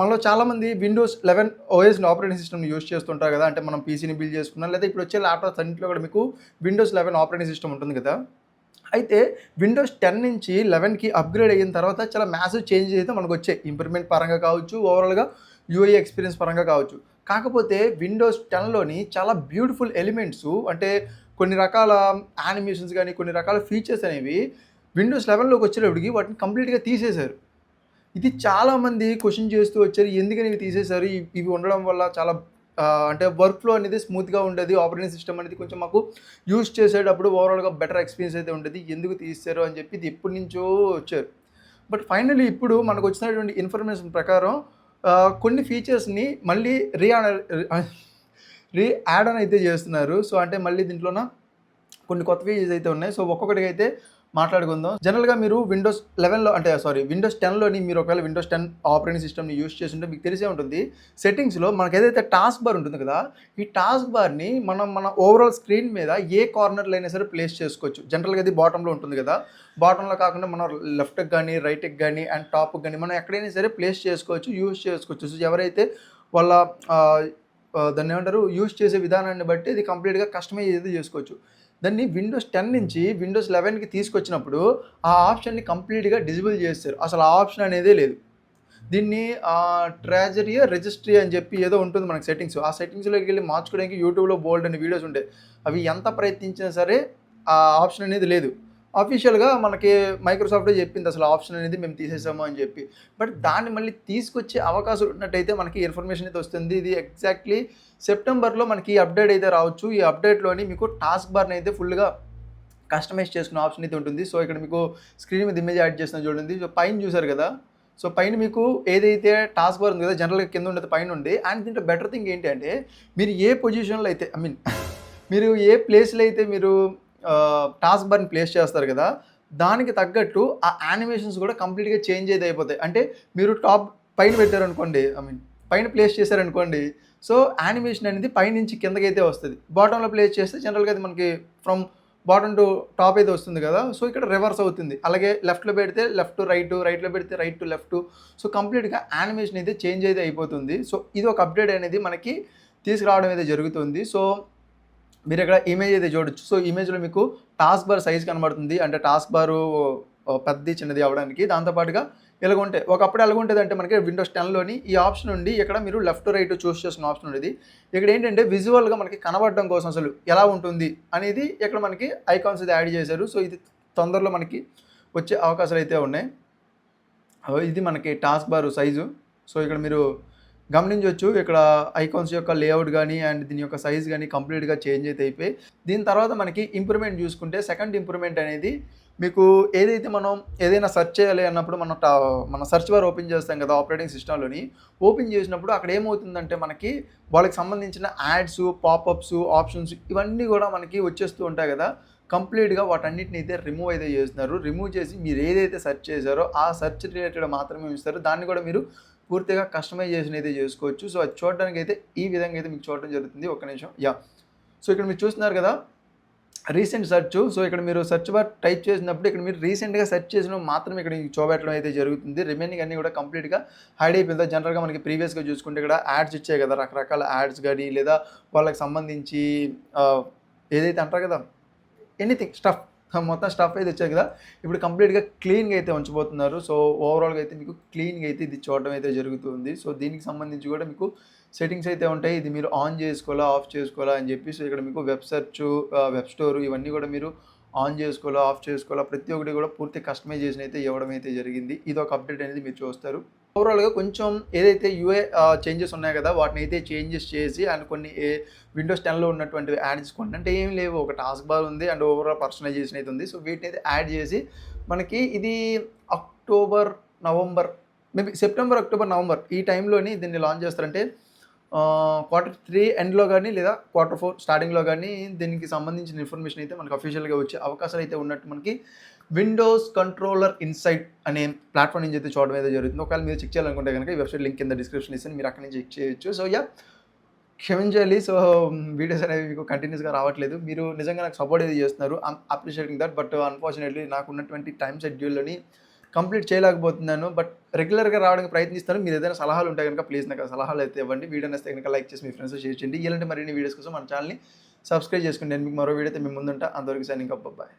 మనలో చాలామంది Windows 11 ఓఎస్‌ని operating సిస్టమ్‌ని యూజ్ చేస్తుంటారు గదా! అంటే మనం పీసీని బిల్డ్ చేసుకున్నా లేదా ఇప్పుడొచ్చే ల్యాప్‌టాప్స్ అన్నిట్లో కూడా మీకు విండోస్ 11 ఆపరేటింగ్ సిస్టమ్ ఉంటుంది గదా! అయితే విండోస్ 10 నుంచి 11కి అప్‌గ్రేడ్ అయిన తర్వాత చాలా మ్యాసివ్ చేంజెస్ అయితే మనకొచ్చాయి. ఇంప్రూవ్‌మెంట్ పరంగా కావచ్చు, ఓవరాల్‌గా యూఐ ఎక్స్‌పీరియన్స్ పరంగా కావచ్చు. కాకపోతే విండోస్ 10లోని చాలా బ్యూటిఫుల్ ఎలిమెంట్సు అంటే కొన్ని రకాల యానిమేషన్స్ గాని, కొన్ని రకాల ఫీచర్స్ అనేవి విండోస్ 11లోకి వచ్చేటప్పటికి వాటిని కంప్లీట్‌గా తీసేశారు. ఇది చాలామంది క్వెషన్ చేస్తూ వచ్చారు. ఎందుకని ఇవి తీసేశారు? ఇవి ఉండడం వల్ల చాలా అంటే వర్క్ ఫ్లో అనేది స్మూత్‌గా ఉండేది. ఆపరేటింగ్ సిస్టమ్ అనేది కొంచెం మాకు యూజ్ చేసేటప్పుడు ఓవరాల్‌గా బెటర్ ఎక్స్‌పీరియన్స్ అయితే ఉండేది. ఎందుకు తీసేశారు అని చెప్పి ఇది ఎప్పటినుంచో వచ్చారు. బట్ ఫైనల్లీ ఇప్పుడు మనకొచ్చినటువంటి ఇన్ఫర్మేషన్ ప్రకారం కొన్ని ఫీచర్స్‌ని మళ్ళీ రీ యాడ్ ఆన్ అయితే చేస్తున్నారు. సో, అంటే మళ్ళీ దీంట్లోన కొన్ని కొత్త ఫీచర్స్ అయితే ఉన్నాయి. సో, ఒక్కొక్కటిగా అయితే మాట్లాడుకుందాం. జనరల్‌గా మీరు విండోస్ 11లో అంటే విండోస్ 10లోని మీరు ఒకవేళ విండోస్ 10 ఆపరేటింగ్ సిస్టమ్‌ని యూజ్ చేసుంటే మీకు తెలిసే ఉంటుంది. సెట్టింగ్స్‌లో మనకేదైతే టాస్క్ బార్ ఉంటుంది కదా! ఈ టాస్క్ బార్‌ని మన ఓవరాల్ స్క్రీన్ మీద ఏ కార్నర్‌లో అయినా సరే ప్లేస్ చేసుకోవచ్చు. జనరల్‌గా అది బాటమ్‌లో ఉంటుంది కదా! బాటమ్‌లో కాకుండా మనం లెఫ్ట్‌కి గాని, రైట్‌కి గాని అండ్ టాప్‌కి గాని మనం ఎక్కడైనా సరే ప్లేస్ చేసుకోవచ్చు, యూజ్ చేసుకోవచ్చు. సో, ఎవరైతే వాళ్ళ ఆహ్, దాన్నేమంటారు యూజ్ చేసే విధానాన్ని బట్టి ఇది కంప్లీట్‌గా కస్టమైజ్ అయితే చేసుకోవచ్చు. దాన్ని విండోస్ 10 నుంచి విండోస్ 11కి తీసుకొచ్చినప్పుడు ఆ ఆప్షన్‌ని కంప్లీట్‌గా డిజేబుల్ చేసేశారు. అసలు ఆ ఆప్షన్ అనేదే లేదు. దీన్ని రిజిస్ట్రీ అని చెప్పి ఏదో ఉంటుంది మనకి సెట్టింగ్స్. ఆ సెట్టింగ్స్‌లోకెళ్ళి మార్చుకోవడానికి యూట్యూబ్‌లో బోలెడన్ని వీడియోస్ ఉంటాయి. అవి ఎంత ప్రయత్నించినా సరే ఆ ఆప్షన్ అనేది లేదు. అఫీషియల్‌గా మనకి మైక్రోసాఫ్టే చెప్పింది అసలు ఆప్షన్ అనేది మేము తీసేసాము అని చెప్పి. బట్ దాన్ని మళ్ళీ తీసుకొచ్చే అవకాశం ఉన్నట్టయితే మనకి ఇన్ఫర్మేషన్ అయితే వస్తుంది. ఇది ఎగ్జాక్ట్‌లీ సెప్టెంబర్‌లో మనకి అప్డేట్ అయితే రావచ్చు. ఈ అప్డేట్‌లోని మీకు టాస్క్ బార్‌ని అయితే ఫుల్‌గా కస్టమైజ్ చేసుకునే ఆప్షన్ అయితే ఉంటుంది. సో, ఇక్కడ మీకు స్క్రీన్ మీద ఇమేజ్ యాడ్ చేస్తున్నా చూడండి. సో, పైన చూసారు కదా! సో, పైన మీకు ఏదైతే టాస్క్ బార్ ఉంది కదా! జనరల్‌గా కింద ఉండేది పైనుండి. అండ్ దీంట్లో బెటర్ థింగ్ ఏంటి అంటే మీరు ఏ పొజిషన్‌లో అయితే ఐ మీన్ మీరు ఏ ప్లేస్‌లో అయితే మీరు టాస్క్ బార్‌ని ప్లేస్ చేస్తారు కదా! దానికి తగ్గట్టు ఆ యానిమేషన్స్ కూడా కంప్లీట్‌గా చేంజ్ అయితే అయిపోతాయి. అంటే మీరు టాప్ పైన పెట్టారనుకోండి పైన ప్లేస్ చేశారనుకోండి. సో, యానిమేషన్ అనేది పైనుంచి కిందకైతే వస్తది. బాటమ్‌లో ప్లేస్ చేస్తే జనరల్‌గా అది మనకి ఫ్రమ్ బాటమ్ టు టాప్ అయితే వస్తుంది కదా! సో, ఇక్కడ రివర్స్ అవుతుంది. అలాగే లెఫ్ట్‌లో పెడితే లెఫ్ట్ టు రైటు, రైట్‌లో పెడితే రైట్ టు లెఫ్టు. సో, కంప్లీట్‌గా యానిమేషన్ అయితే చేంజ్ అయితే అయిపోతుంది. సో, ఇది ఒక అప్డేట్ అనేది మనకి తీసుకురావడం అయితే జరుగుతుంది. సో, మీరిక్కడ ఇమేజ్ అయితే చూడొచ్చు. సో, ఇమేజ్‌లో మీకు టాస్క్ బార్ సైజ్ కనబడుతుంది. అంటే టాస్క్ బారు పెద్దది, చిన్నది అవ్వడానికి. దాంతో పాటుగా ఇలాగుంటాయి. ఒకప్పుడు ఎలాగుంటదంటే మనకి విండోస్ 10లోని ఈ ఆప్షన్ ఉండి ఇక్కడ మీరు లెఫ్ట్, రైట్ చూస్ చేసుకునే ఆప్షన్ ఉండేది. ఇక్కడేంటంటే విజువల్‌గా మనకి కనబడడం కోసం అసలు ఎలా ఉంటుంది అనేది ఇక్కడ మనకి ఐకాన్స్ అయితే యాడ్ చేశారు. సో, ఇది తొందరలో మనకి వచ్చే అవకాశాలైతే ఉన్నాయి. ఇది మనకి టాస్క్ బార్ సైజు. సో, ఇక్కడ మీరు గమనించొచ్చు. ఇక్కడ ఐకాన్స్ యొక్క లేఅవుట్ గాని, అండ్ దీని యొక్క సైజ్ గాని కంప్లీట్‌గా చేంజ్ అయితే అయిపోయి, దీని తర్వాత మనకి ఇంప్రూవ్‌మెంట్ చూసుకుంటే సెకండ్ ఇంప్రూవ్‌మెంట్ అనేది మీకు ఏదైతే మనం ఏదైనా సెర్చ్ చేయాలి అన్నప్పుడు మన సెర్చ్ బార్ ఓపెన్ చేస్తాం కదా! ఆపరేటింగ్ సిస్టమ్‌లోని. ఓపెన్ చేసినప్పుడు అక్కడ ఏమవుతుందంటే మనకి వాళ్ళకి సంబంధించిన యాడ్స్, పాపప్స్, ఆప్షన్స్ ఇవన్నీ కూడా మనకి వచ్చేస్తూ ఉంటాయి కదా! కంప్లీట్‌గా వాటన్నిటిని అయితే రిమూవ్ అయితే చేస్తున్నారు. రిమూవ్ చేసి మీరు ఏదైతే సెర్చ్ చేశారో ఆ సెర్చ్ రిలేటెడ్ మాత్రమే ఇస్తారు. దాన్ని కూడా మీరు పూర్తిగా కస్టమైజేషన్ అయితే చేసుకోవచ్చు. సో, అది చూడడానికైతే ఈ విధంగా అయితే మీకు చూడడం జరుగుతుంది. ఒక్క నిమిషం. సో, ఇక్కడ మీరు చూస్తున్నారు కదా! Recent search. సో, ఇక్కడ మీరు సెర్చ్ బార్ టైప్ చేసినప్పుడు ఇక్కడ మీరు రీసెంట్‌గా సెర్చ్ చేసినవి మాత్రమే ఇక్కడ మీకు చూపెట్టడం అయితే జరుగుతుంది. రిమైనింగ్ అన్నీ కూడా కంప్లీట్‌గా హైడ్ అయిపోయింది. జనరల్‌గా మనకి ప్రీవియస్‌గా చూసుకుంటే ఇక్కడ యాడ్స్ ఇచ్చాయి కదా! రకరకాల యాడ్స్ గాని లేదా వాళ్ళకి సంబంధించి ఆహ్, ఏదైతే అంటారు కదా! ఎనీథింగ్ స్టఫ్ మొత్తం స్టఫ్ అయితే ఇచ్చారు కదా! ఇప్పుడు కంప్లీట్‌గా క్లీన్‌గా అయితే ఉంచబోతున్నారు. సో, ఓవరాల్‌గా అయితే మీకు క్లీన్‌గా అయితే ఇది చూడడం అయితే జరుగుతుంది. సో, దీనికి సంబంధించి కూడా మీకు సెట్టింగ్స్ అయితే ఉంటాయి. ఇది మీరు ఆన్ చేసుకోవాలా, ఆఫ్ చేసుకోవాలా అని చెప్పి సో, ఇక్కడ మీకు వెబ్ సెర్చ్, వెబ్ స్టోర్ ఇవన్నీ కూడా మీరు ఆన్ చేసుకోవాలా, ఆఫ్ చేసుకోవాలా ప్రతి ఒక్కటి కూడా పూర్తి కస్టమైజేషన్ అయితే ఇవ్వడం అయితే జరిగింది. ఇదొక అప్డేట్ అనేది మీరు చూస్తారు. ఓవరాల్‌గా కొంచెం ఏదైతే యూఐ చేంజెస్ ఉన్నాయి కదా! వాటినైతే చేంజెస్ చేసి అండ్ కొన్ని విండోస్ 10లో ఉన్నటువంటి యాడ్స్ కొన్ని అంటే ఏమి లేవు. ఒక టాస్క్ బార్ ఉంది అండ్ ఓవరాల్ పర్సనలైజేషన్ అయితే ఉంది. సో, వీటినైతే యాడ్ చేసి మనకి ఇది October, November maybe September, October, November ఈ టైంలోని దీన్ని లాంచ్ చేస్తారంటే Q3 ఎండ్‌లో గాని లేదా Q4 స్టార్టింగ్‌లో గాని దీనికి సంబంధించిన ఇన్ఫర్మేషన్ అయితే మనకు అఫీషియల్‌గా వచ్చే అవకాశాలు అయితే ఉన్నట్టు మనకి విండోస్ కంట్రోలర్ ఇన్సైట్ అనే ప్లాట్‌ఫామ్ నుంచి అయితే చూడడం అయితే జరుగుతుంది. ఒకవేళ మీరు చెక్ చేయాలనుకుంటే గనుక ఈ వెబ్‌సైట్ లింక్ కింద డిస్క్రిప్షన్ ఇస్తాను. మీరు అక్కడి నుంచి చెక్ చేయొచ్చు. సో, క్షమించాలి. సో, వీడియోస్ అనేవి మీకు కంటిన్యూస్‌గా రావట్లేదు. మీరు నిజంగా నాకు సపోర్ట్ అయితే చేస్తున్నారు. I'm appreciating that. But unfortunately నాకున్నటువంటి టైమ్ షెడ్యూల్‌లోని కంప్లీట్ చేయలేకపోతున్నాను. బట్ రెగ్యులర్‌గా రావడానికి ప్రయత్నిస్తాను. మీరు ఏదైనా సలహాలు ఉంటే గనుక ప్లీజ్ నాకు ఆ సలహాలు అయితే ఇవ్వండి. వీడియో నచ్చితే గనుక లైక్ చేసి మీ ఫ్రెండ్స్‌తో షేర్ చేయండి. ఇలాంటి మరిన్ని వీడియోస్ కోసం మన ఛానెల్‌ని సబ్స్క్రైబ్ చేసుకోండి. నేను మీకు మరో వీడియోతో మీ ముందుంటా. అంతవరకు సైనింగ్ ఆఫ్. బాయ్.